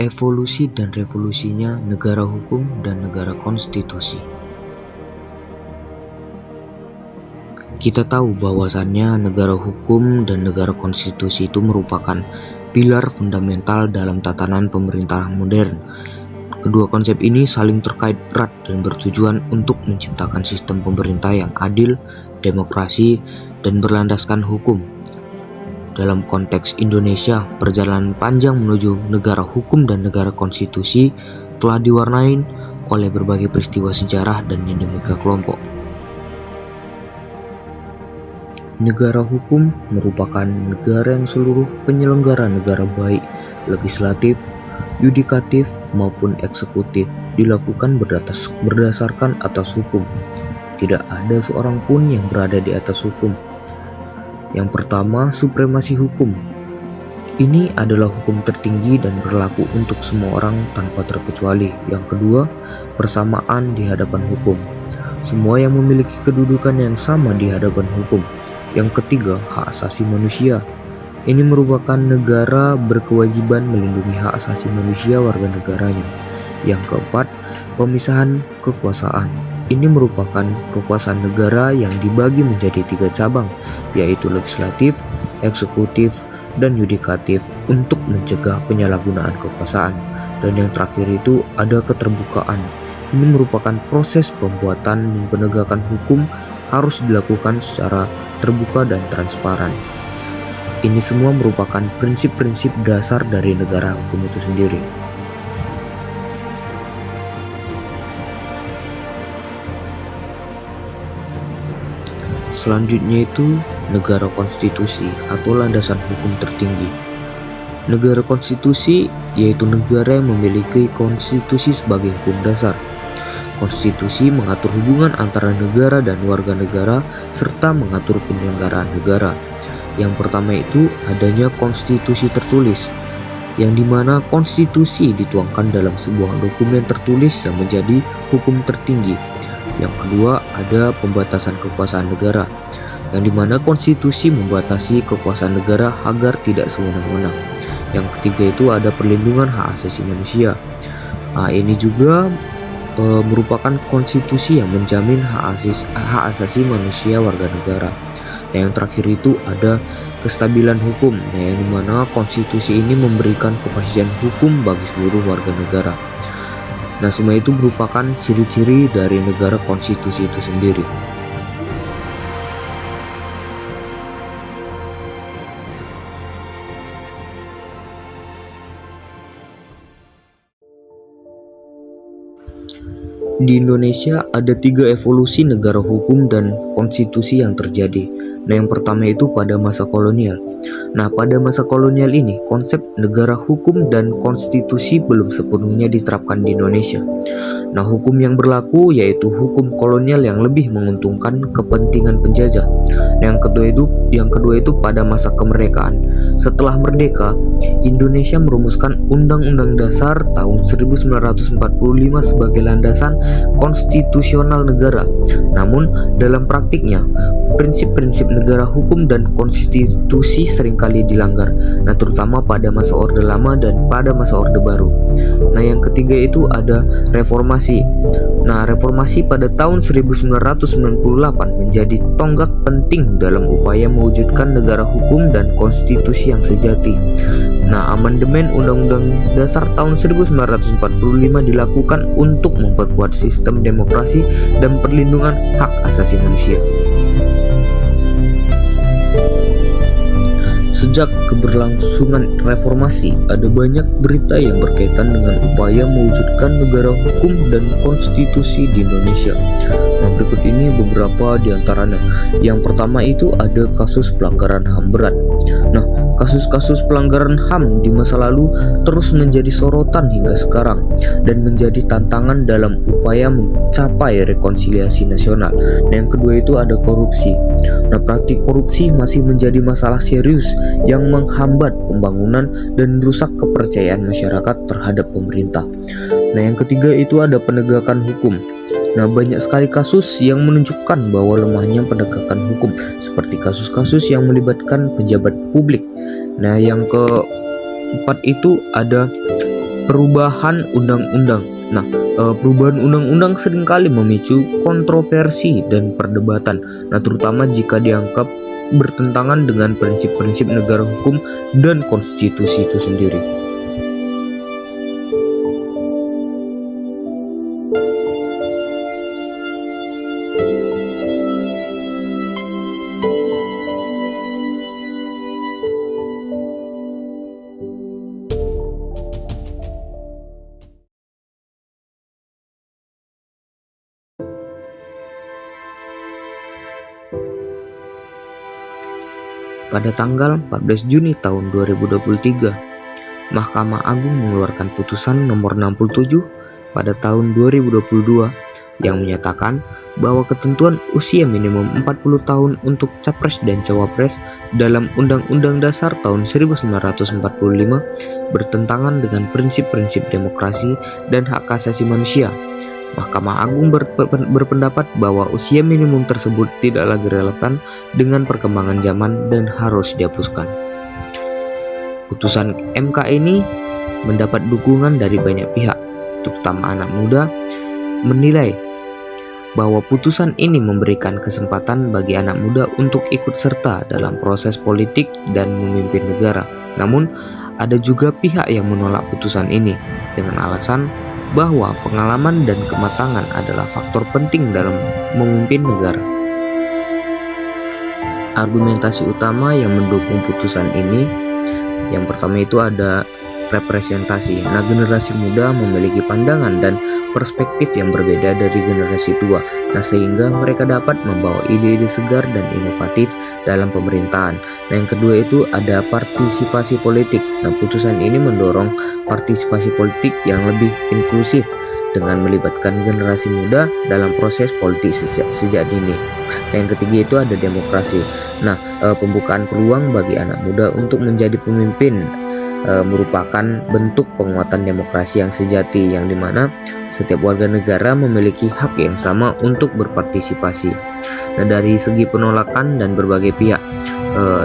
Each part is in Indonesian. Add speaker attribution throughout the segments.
Speaker 1: Evolusi dan revolusinya negara hukum dan negara konstitusi. Kita tahu bahwasannya negara hukum dan negara konstitusi itu merupakan pilar fundamental dalam tatanan pemerintahan modern. Kedua konsep ini saling terkait erat dan bertujuan untuk menciptakan sistem pemerintah yang adil, demokrasi, dan berlandaskan hukum. Dalam konteks Indonesia, perjalanan panjang menuju negara hukum dan negara konstitusi telah diwarnai oleh berbagai peristiwa sejarah dan dinamika kelompok. Negara hukum merupakan negara yang seluruh penyelenggara negara baik legislatif, yudikatif maupun eksekutif dilakukan berdasarkan atas hukum. Tidak ada seorang pun yang berada di atas hukum. Yang pertama, supremasi hukum. Ini adalah hukum tertinggi dan berlaku untuk semua orang tanpa terkecuali. Yang kedua, persamaan di hadapan hukum. Semua yang memiliki kedudukan yang sama di hadapan hukum. Yang ketiga, hak asasi manusia. Ini merupakan negara berkewajiban melindungi hak asasi manusia warga negaranya. Yang keempat, pemisahan kekuasaan. Ini merupakan kekuasaan negara yang dibagi menjadi 3 cabang, yaitu legislatif, eksekutif, dan yudikatif untuk mencegah penyalahgunaan kekuasaan. Dan yang terakhir itu ada keterbukaan. Ini merupakan proses pembuatan dan penegakan hukum harus dilakukan secara terbuka dan transparan. Ini semua merupakan prinsip-prinsip dasar dari negara hukum itu sendiri. Selanjutnya itu negara konstitusi atau landasan hukum tertinggi. Negara konstitusi yaitu negara yang memiliki konstitusi sebagai hukum dasar. Konstitusi mengatur hubungan antara negara dan warga negara serta mengatur penyelenggaraan negara. Yang pertama itu adanya konstitusi tertulis, yang dimana konstitusi dituangkan dalam sebuah dokumen tertulis yang menjadi hukum tertinggi. Yang kedua ada pembatasan kekuasaan negara, yang dimana konstitusi membatasi kekuasaan negara agar tidak sewenang-wenang. Yang ketiga itu ada perlindungan hak asasi manusia. Ini juga merupakan konstitusi yang menjamin hak asasi manusia warga negara. Yang terakhir itu ada kestabilan hukum, yang dimana konstitusi ini memberikan kepastian hukum bagi seluruh warga negara. Nah, semua itu merupakan ciri-ciri dari negara konstitusi itu sendiri. Di Indonesia ada 3 evolusi negara hukum dan konstitusi yang terjadi. Nah, yang pertama itu pada masa kolonial. Nah, pada masa kolonial ini konsep negara hukum dan konstitusi belum sepenuhnya diterapkan di Indonesia. Nah, hukum yang berlaku yaitu hukum kolonial yang lebih menguntungkan kepentingan penjajah. Nah, yang kedua itu pada masa kemerdekaan. Setelah merdeka, Indonesia merumuskan Undang-Undang Dasar tahun 1945 sebagai landasan konstitusional negara. Namun, dalam praktiknya, prinsip-prinsip negara hukum dan konstitusi seringkali dilanggar. Nah, terutama pada masa Orde Lama dan pada masa Orde Baru. Nah, yang ketiga itu ada reformasi. Nah, reformasi pada tahun 1998 menjadi tonggak penting dalam upaya mewujudkan negara hukum dan konstitusi yang sejati. Nah, amandemen Undang-Undang Dasar tahun 1945 dilakukan untuk memperkuat sistem demokrasi dan perlindungan hak asasi manusia. Sejak keberlangsungan reformasi, ada banyak berita yang berkaitan dengan upaya mewujudkan negara hukum dan konstitusi di Indonesia. Nah, berikut ini beberapa di antaranya. Yang pertama itu ada kasus pelanggaran HAM berat. Nah, kasus-kasus pelanggaran HAM di masa lalu terus menjadi sorotan hingga sekarang dan menjadi tantangan dalam upaya mencapai rekonsiliasi nasional. Nah, yang kedua itu ada korupsi. Nah, praktik korupsi masih menjadi masalah serius yang menghambat pembangunan dan merusak kepercayaan masyarakat terhadap pemerintah. Nah, yang ketiga itu ada penegakan hukum. Nah, banyak sekali kasus yang menunjukkan bahwa lemahnya penegakan hukum, seperti kasus-kasus yang melibatkan pejabat publik. Nah, yang keempat itu ada Perubahan undang-undang. Nah, perubahan undang-undang seringkali memicu kontroversi dan perdebatan. Nah, terutama jika dianggap bertentangan dengan prinsip-prinsip negara hukum dan konstitusi itu sendiri. Pada tanggal 14 Juni tahun 2023, Mahkamah Agung mengeluarkan putusan nomor 67 pada tahun 2022 yang menyatakan bahwa ketentuan usia minimum 40 tahun untuk capres dan cawapres dalam Undang-Undang Dasar tahun 1945 bertentangan dengan prinsip-prinsip demokrasi dan hak asasi manusia. Mahkamah Agung berpendapat bahwa usia minimum tersebut tidak lagi relevan dengan perkembangan zaman dan harus dihapuskan. Putusan MK ini mendapat dukungan dari banyak pihak, terutama anak muda, menilai bahwa putusan ini memberikan kesempatan bagi anak muda untuk ikut serta dalam proses politik dan memimpin negara. Namun, ada juga pihak yang menolak putusan ini dengan alasan bahwa pengalaman dan kematangan adalah faktor penting dalam memimpin negara. Argumentasi utama yang mendukung putusan ini, yang pertama itu ada representasi. Nah, generasi muda memiliki pandangan dan perspektif yang berbeda dari generasi tua. Nah, sehingga mereka dapat membawa ide-ide segar dan inovatif dalam pemerintahan. Nah, yang kedua itu ada partisipasi politik. Nah, putusan ini mendorong partisipasi politik yang lebih inklusif dengan melibatkan generasi muda dalam proses politik sejak dini. Nah, yang ketiga itu ada demokrasi. Nah, pembukaan peluang bagi anak muda untuk menjadi pemimpin merupakan bentuk penguatan demokrasi yang sejati, yang dimana setiap warga negara memiliki hak yang sama untuk berpartisipasi. Nah, dari segi penolakan dan berbagai pihak,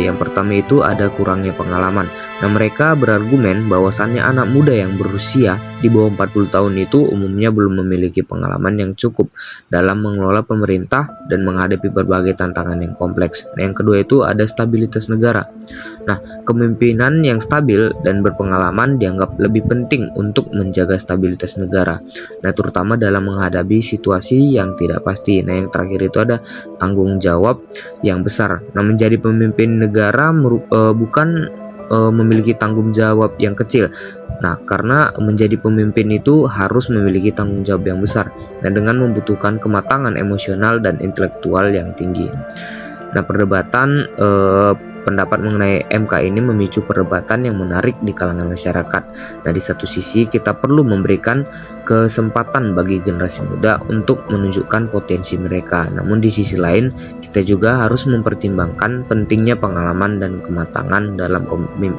Speaker 1: yang pertama itu ada kurangnya pengalaman. Nah, mereka berargumen bahwasannya anak muda yang berusia di bawah 40 tahun itu umumnya belum memiliki pengalaman yang cukup dalam mengelola pemerintah dan menghadapi berbagai tantangan yang kompleks. Nah, yang kedua itu ada stabilitas negara. Nah, kepemimpinan yang stabil dan berpengalaman dianggap lebih penting untuk menjaga stabilitas negara. Nah, terutama dalam menghadapi situasi yang tidak pasti. Nah, yang terakhir itu ada tanggung jawab yang besar. Nah, menjadi pemimpin negara bukan memiliki tanggung jawab yang kecil. Nah, karena menjadi pemimpin itu harus memiliki tanggung jawab yang besar dan dengan membutuhkan kematangan emosional dan intelektual yang tinggi. Nah, pendapat mengenai MK ini memicu perdebatan yang menarik di kalangan masyarakat. Nah, di satu sisi kita perlu memberikan kesempatan bagi generasi muda untuk menunjukkan potensi mereka. Namun di sisi lain, kita juga harus mempertimbangkan pentingnya pengalaman dan kematangan dalam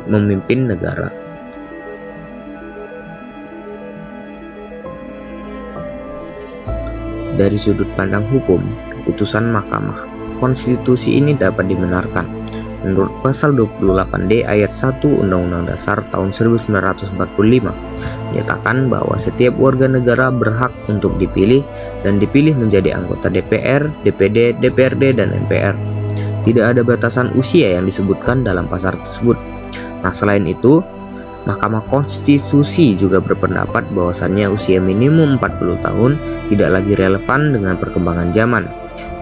Speaker 1: memimpin negara. Dari sudut pandang hukum, putusan Mahkamah Konstitusi ini dapat dibenarkan. Menurut pasal 28D ayat 1 Undang-Undang Dasar tahun 1945 menyatakan bahwa setiap warga negara berhak untuk dipilih dan dipilih menjadi anggota DPR, DPD, DPRD, dan MPR. Tidak ada batasan usia yang disebutkan dalam pasal tersebut. Nah, selain itu, Mahkamah Konstitusi juga berpendapat bahwasannya usia minimum 40 tahun tidak lagi relevan dengan perkembangan zaman,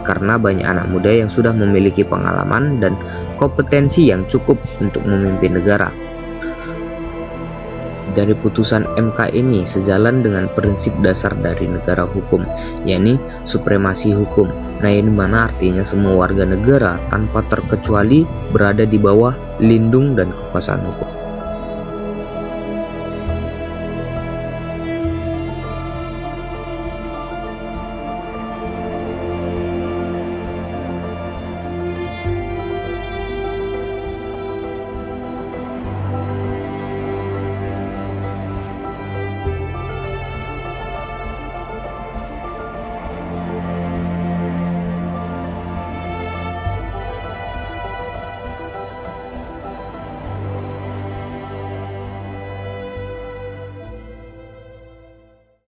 Speaker 1: karena banyak anak muda yang sudah memiliki pengalaman dan kompetensi yang cukup untuk memimpin negara. Dari putusan MK ini sejalan dengan prinsip dasar dari negara hukum, yakni supremasi hukum. Nah, ini mana artinya semua warga negara tanpa terkecuali berada di bawah lindung dan kekuasaan hukum.